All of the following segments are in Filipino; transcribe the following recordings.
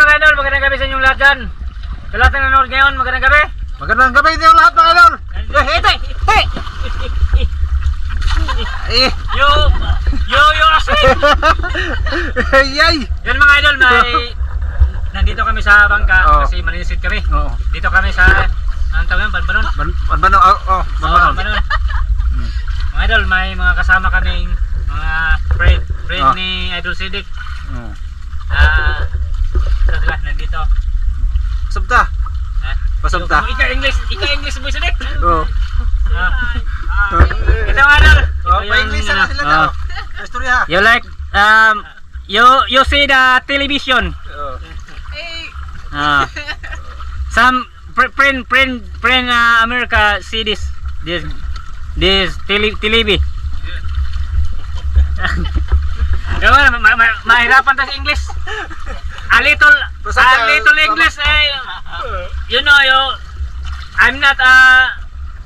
mga idol, magandang gabi sa inyong lahat dyan. Sa lahat ng nanonood ngayon, magandang gabi. Magandang gabi din lahat mga idol. Yo, asik! Yay! Yan mga idol, nandito kami sa bangka kasi malinisit kami. Dito kami sa, anong tawag yan? Banbanon? Banbanon. Mga idol, may mga kasama kaming mga friend ni Idol Sidik. Sila, nandito. Sabta. Pasabta. Ika-English mo Sidik. Oo. Ito mga idol. Pa-English na sila na. Istorya. You like, you see the television. Some friend America see this TV. Mahirapan tayo sa English. A little English. You know, I'm not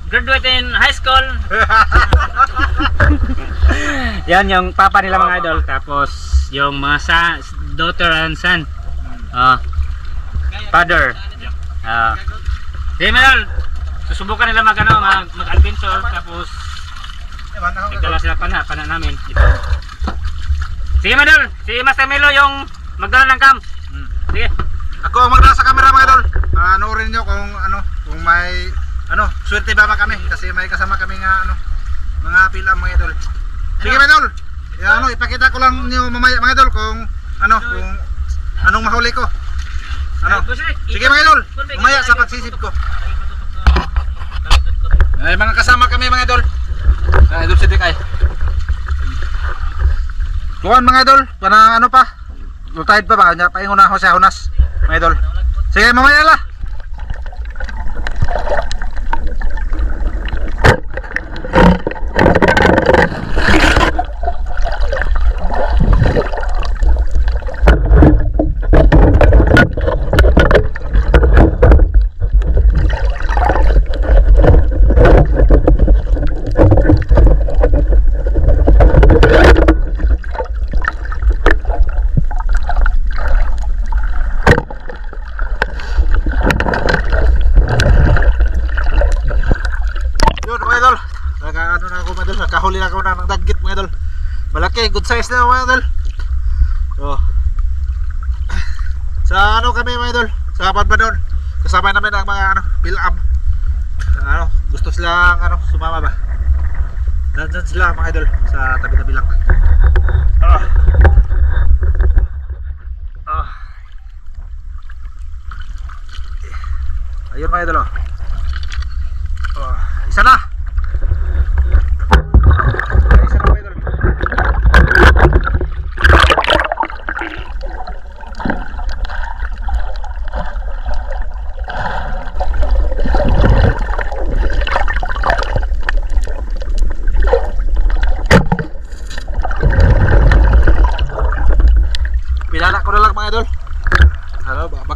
graduate in high school. Yan yung papa nila mga idol. Tapos yung mga daughter and son. Father. Di man, susubukan nila mag-adventure. Tapos nagdala sila pana namin. Sige madol, si Master Melo yung magdala ng cam. Sige. Ako ang magdala sa camera mga idol. Noorin nyo kung may swerte ba kami kasi may kasama kami nga mga pila mga idol. Sige mga idol. Ipakita ko lang niyo mamaya mga idol kung anong mahuli ko. Sige mga idol. Mamaya sa pagsisip ko. Ay mga kasama kami mga idol. Idol Sidik ay. Kuhan mga idol, para pa? Lutahid pa ba? Paingon na ako sa hunas mga idol. Sige mamaya lah. Nakahuli na ako ng dagit mga idol. Malaki, good size na mga idol. Sa kami mga idol, sa Banbanon. Kasama namin ang mga pilam. Gusto silang sumama ba? Nandyan sila mga idol sa tabi-tabi lang. Ayun mga idol. Isa na. Pilala ko na lang mga idol.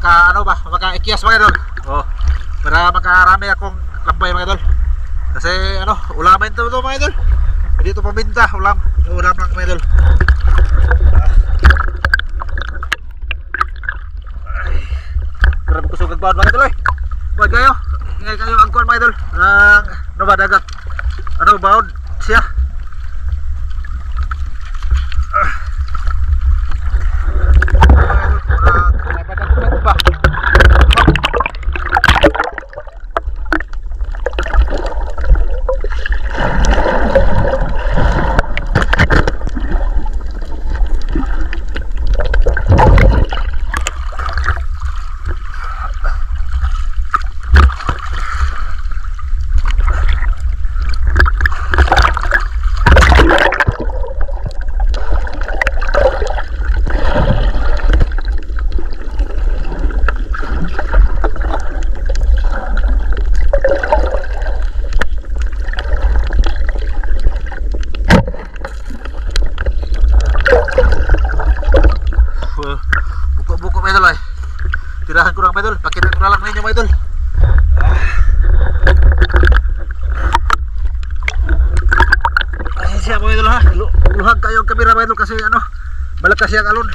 Baka ikias mga idol. Para makarami akong lambay mga idol. Kasi ulamin to mga idol. Dito pabinta, ulam lang mga idol. Grabe ko sugag baon mga idol ay. Huwag kayo. Ingay kayo ang kuwan mga idol. Ba dagat. Baon siya. Buko mga idol ay. Tirahan ko lang mga idol. Pakita ko na lang ninyo mga idol. Ay siya mga idol ha. Luhag kayo ang kamera mga idol kasi balak kasi ang alon.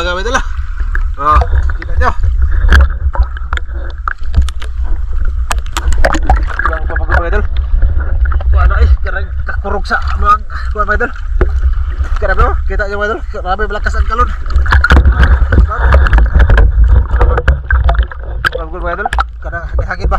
daga mga idol ah. Oh, kita nyo. Yang papagod mga idol. Ano karang kakurog sa mga kuha mga idol. Grabe oh, kita nyo mga idol. Grabe malakas ang kalon. Papagod mga idol. Kadang hangin ba?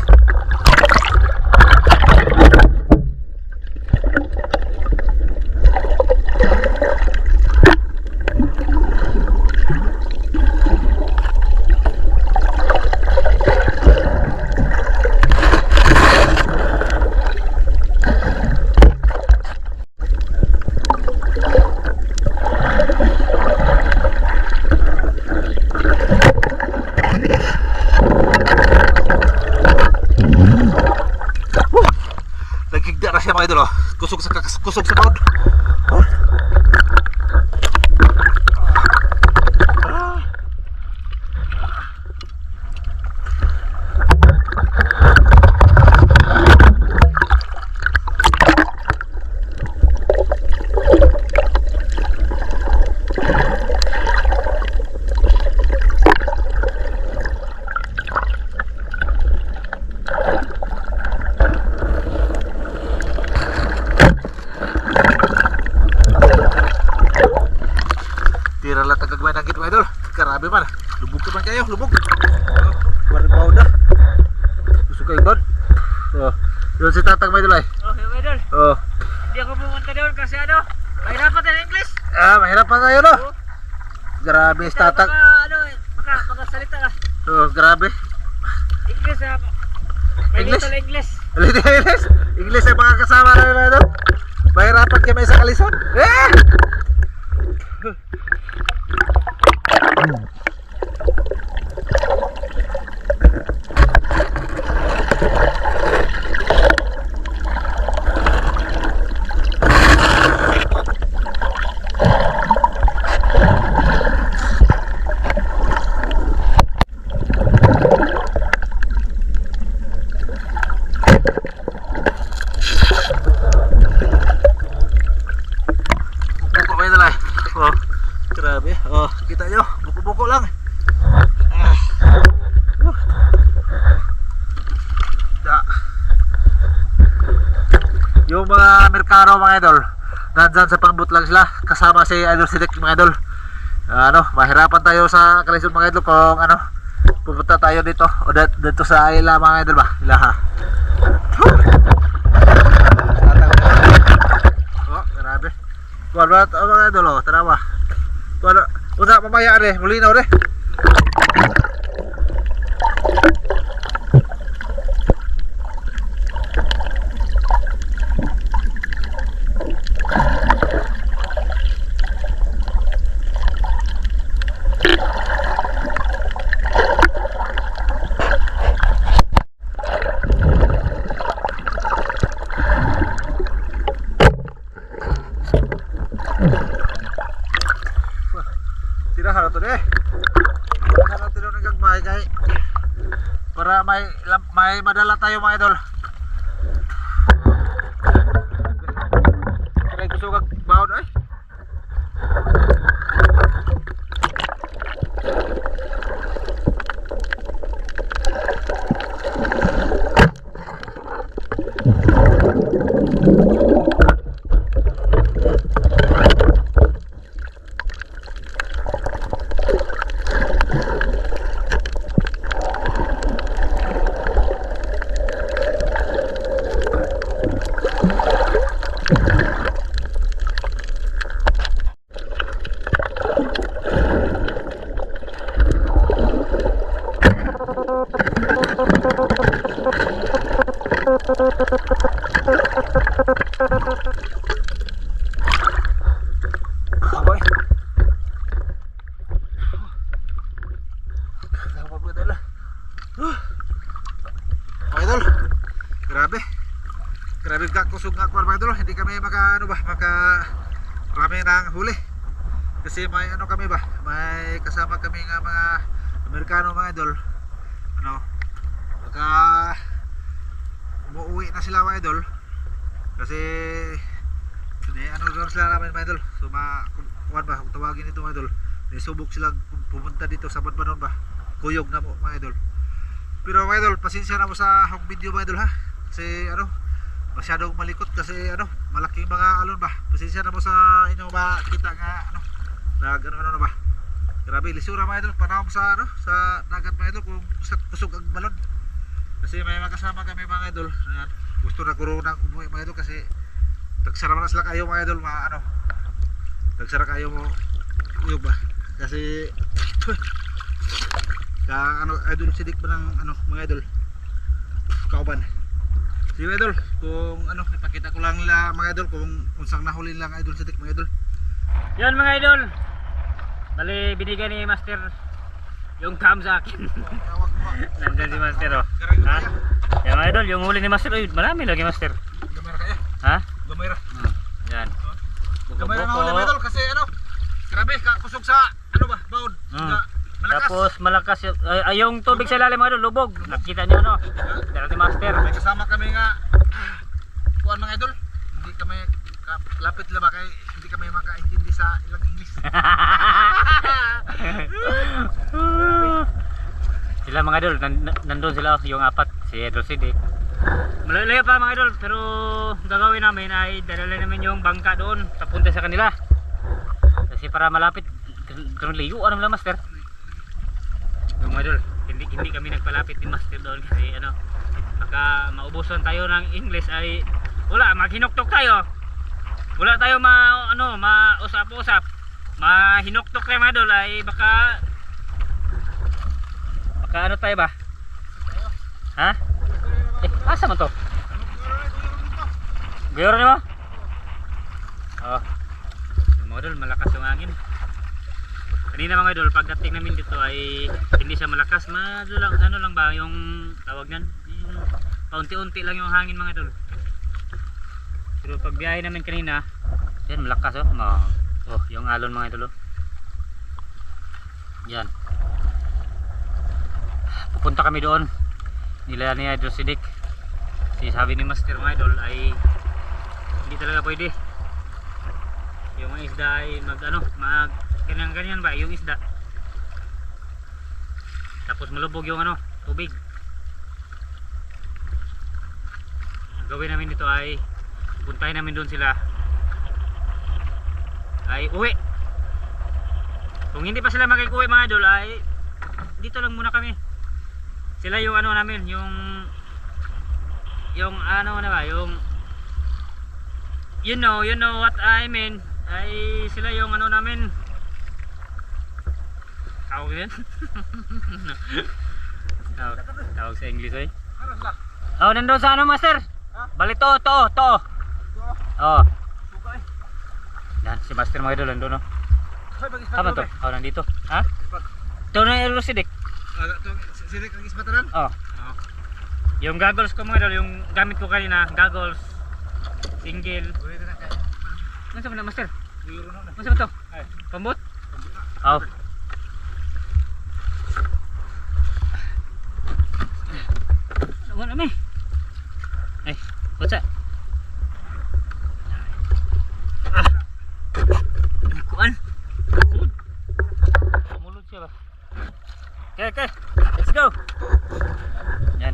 Nagkigda na siya mga idol oh. Kusog sa pound. Tira lang tagagmay ng mga idol. Karabi man. Lubog ka man kayo, lubog. Waring baon na. Gusto kayo ba? Doon si tatang mga idol ay. Okay, mga idol. Hindi ako pumunta doon kasi ano, mahirapan tayo ng English. Mahirap pa tayo no? Grabe si tatang. Makasalita ka. Grabe. English ah. English? English. English? English ay mga kasama na mga idol. Mahirapan kayo may isang kalison. Buko may dalay. Grabe. Kita nyo. Buko-buko lang. Yung mga Amerikano mga idol, nandyan sa pangbut lang sila. Kasama si Idol Sidik mga idol. Mahirapan tayo sa kalisyon mga idol kung pupunta tayo dito o dito sa ila mga idol ba? Ilaha. Grabe. Buat mga idol tanawa. Unsa mamaya re, mulinaw re. Tirahan na to deh. Tirahan natin ng gagmay kay para may madala tayo mga idol. Kaya gusto kag baon ay. Aboy. Idol. Grabe kusog nga mga idol. Hindi kami rami ng huli. Kasi may kami ba? May kasama kami nga mga Amerikano mga idol. Umuwi na sila mga idol. Kasi doon sila namin mga idol. So kuwan ba, kung tawagin ito mga idol, Nisubok sila pumunta dito sa Banbanon ba. Kuyog na mo mga idol. Pero mga idol, pasensya na mo sa home video mga idol ha. Kasi ano, masyadong malikot kasi ano, malaking mga alon ba. Pasensya na mo sa inyo ba kita nga ano, ano na ba. Grabe, lisura mga idol, panahon sa ano, sa dagat mga idol kung kusog ang balon. Kasi may makasama kami mga idol. Ayan, gusto na kuro ng umuwi mga idol kasi tagsara na sila kayo mga idol, mga ano. Tagsara kayo mo uyog ba. Kasi ka ano idol sidik ba ng ano mga idol kauban. Sige mga idol, kung ano ipakita ko lang nila mga idol kung saan nahuli lang idol sidik mga idol. Yan mga idol. Bali binigay ni Master yung cam sa akin. Nandiyan si Master oh. Ha? Yan mga idol, yung huli ni Master, uy, marami lagi Master. Gamay ra kaya? Ha? Gamay ra. Yan. Gamay ra huli mga idol kasi ano, grabe kusog sa ano ba, baon. Malakas. Tapos malakas yung tubig sa ilalim mga idol, lubog. Nakita niyo ano? Dala ni Master. May kasama kami nga kuan mga idol. Hindi kami lapit lang ba kay hindi kami makaintindi sa ilang English. Sila mga idol, nandun sila yung apat, si Idol Sidik. Malayo pa mga idol, pero gagawin namin ay dadala namin yung bangka doon, papunta sa kanila. Kasi para malapit, ganun layo, ano lang Master? Yung mga idol, hindi kami nagpalapit ni Master doon kasi ano, baka maubusan tayo ng English ay wala, maghinuktok tayo. Wala tayo mausap-usap. Mahinuktok tayo mga idol ay baka ano tayo ba? Ha? Asa mo to? Gayoro ni mo? Oh. Mga idol, malakas yung hangin. Kanina mga idol, pagdating namin dito ay hindi siya malakas. Ano lang ba yung tawag nan? Paunti-unti lang yung hangin mga idol. Pero pag biyahe namin kanina, yan malakas oh. Oh, yung alon mga idol oh. Yan. Pupunta kami doon. Nila ni Idol Sidik. Si sabi ni Master mga idol ay hindi talaga pwede. Yung mga isda ay ganyan ba yung isda. Tapos malubog yung ano, tubig. Ang gawin namin dito ay puntahin namin doon sila ay uwi. Kung hindi pa sila makikuwi mga idol ay dito lang muna kami. Sila yung ano namin, yung ano na ba, yung you know what I mean, ay sila yung ano namin. Tawag yan? Tawag sa English ay. Oh, nandun sa ano Master? Balik to. Oh. Yan, si Master mga idol nandun no. Tama to? Oh, nandito. Ha? Ito na yung Sidik. Sidik ang isbataran? Oh. Yung goggles ko mga idol, yung gamit ko kanina, goggles, single. Ano sa Master? Ano sa to? Pambot? Oh. Ano naman eh? What's that? Kuan? Mulot siya ba? Okay, let's go. Yan.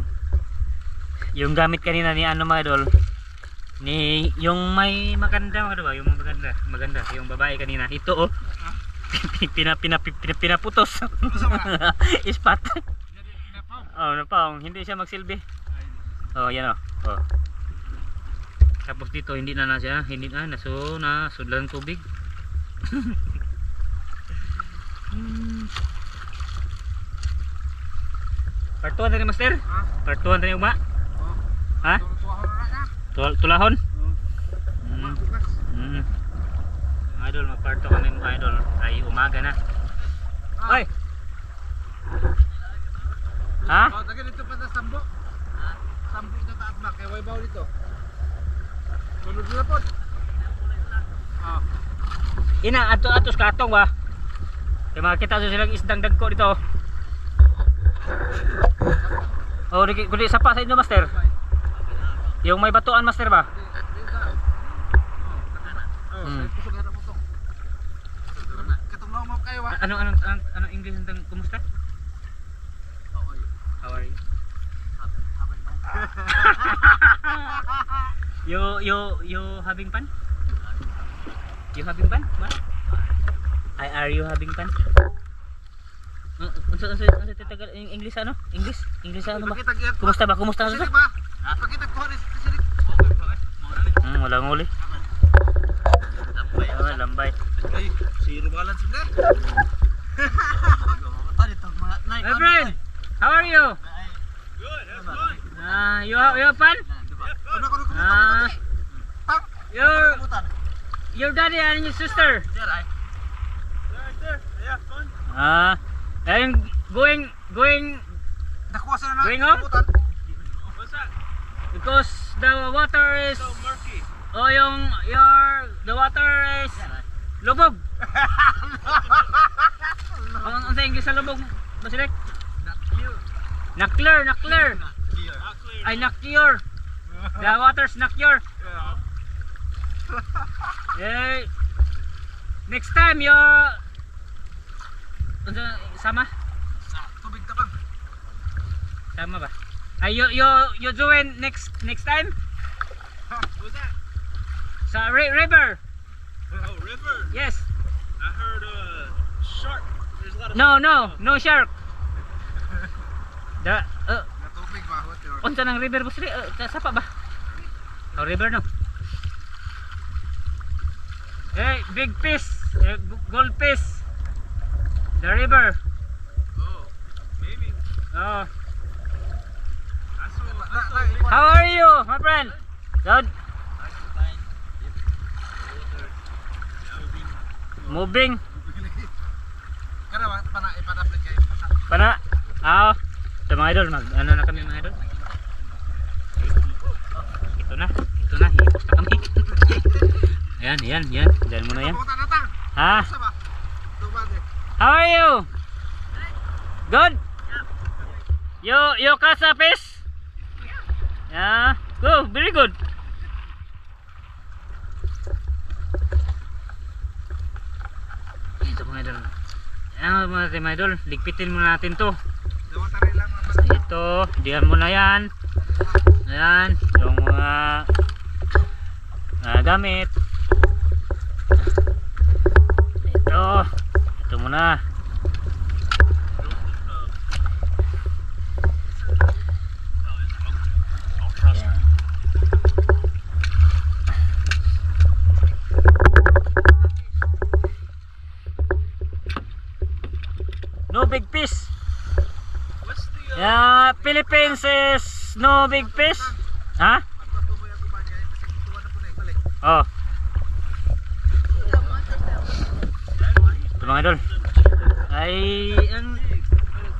Yung gamit kanina ni ano mga idol, ni yung may maganda mga ba, yung maganda, yung babae kanina. Ito oh. Pinaputos. Ispat. Oh, napaong, hindi siya magsilbi. Oh, yan oh. Oh. Tapos dito hindi na siya, nasudlan tubig. Partuan tadi Master? Partuan tadi Uma? Ha? Tulahon? Idol, magparto kami mga idol. Ay umaga na. Hoy! Ha? Oh, tagay dito pa sa sambo. Sambo na taas ba? Kaya way baw dito. Sunod na po. Ina, atos katong ba? Kaya makakita silang isdang dagko dito. Oh, kundi sapa sa inyo Master. Yung may batuan Master ba? Katong na mo kayo wa. Anong English ng kumusta? How are you? You having fun? You having fun? What? Are you having fun? Unsa tatagal yung English ano? English ano ba? Kumusta ba? Kumusta Sige ba? ba? Pakita ko rin sa silik. Wala nguli. Lambay. Ay, zero balance na. My friend, how are you? Good, have fun. You have fun? Your daddy and your sister. Right there. Yeah, fun. And going Nakuha sila na. Going on? What's that? because the water is So murky. the water is lubog. Ang sa English sa lubog, Basilik? Not clear. Nakler. Ay nakyur. The water's nakyur. Eh, next time you sama? Tubig tabang. Sama ba? Ay you join next time What's that? sa river. Oh, river. Yes. I heard shark. There's a lot of No shark. The Natubig ba? What yun? unsa nang river boss ri? Sapa ba? Oh, river no. Hey, big fish, gold fish. The river. Oh, maybe. Oh, I saw how are you, my friend? Good. Moving. Karawa, ipadapit kayo. Pana. Ito mga idol, ano na kami mga idol? Ito na, hipos na kami. Yan. Diyan muna yan. Pumunta na tang. Ha? Asa ba? Tubad eh. How are you? Good? You catch a fish? Yeah. Go, very good. Ito mga idol. Ayan mga idol, ligpitin muna natin to. Dawata rin lang mga pala. Ito, diyan muna yan. Ayan, yung mga gamit. Ito muna. Ayan. No big fish. What's the Yeah, Philippines is no big fish. Ha? Tapos tumoy ako ba kaya kasi tuwa na po na balik. Oh. Ito mga idol. Ay,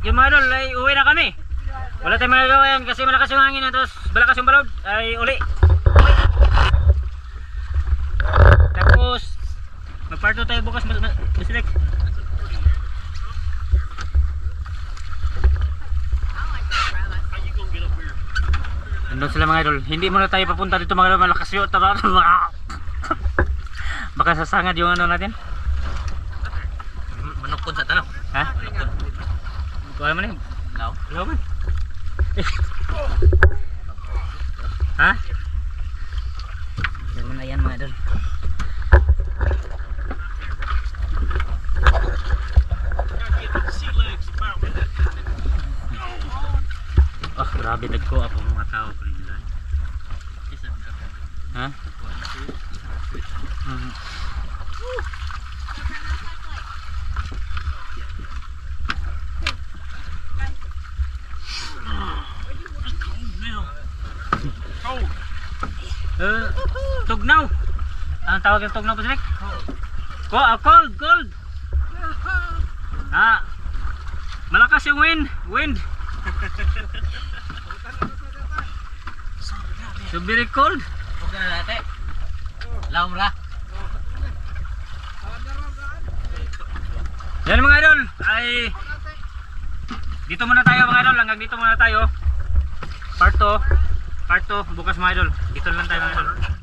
yung mga idol, ay uwi na kami. Wala tayong magagawa yan kasi malakas yung hangin at tapos malakas yung balod. Ay, uli. Tapos, magparto tayo bukas. Basilik. Nandun sila mga idol. Hindi muna tayo papunta dito mga idol. Malakas yun. Baka sasangad yung ano natin. Manukod sa tanong. Ha? Kuha mo na yun. No. Kuha mo. Ha? Yan muna yan mga idol. Sea legs about. Oh, grabe dagko ako mga tao ko nila. Ha? Tugnaw. Anong tawag yung tugnaw pa sila? Cold. Malakas yung wind. So very cold. Huwag ka na natin. Laom ra. Yan mga idol, ay dito muna tayo mga idol, hanggang dito muna tayo. Part 2, bukas mga idol. Dito lang tayo mga idol.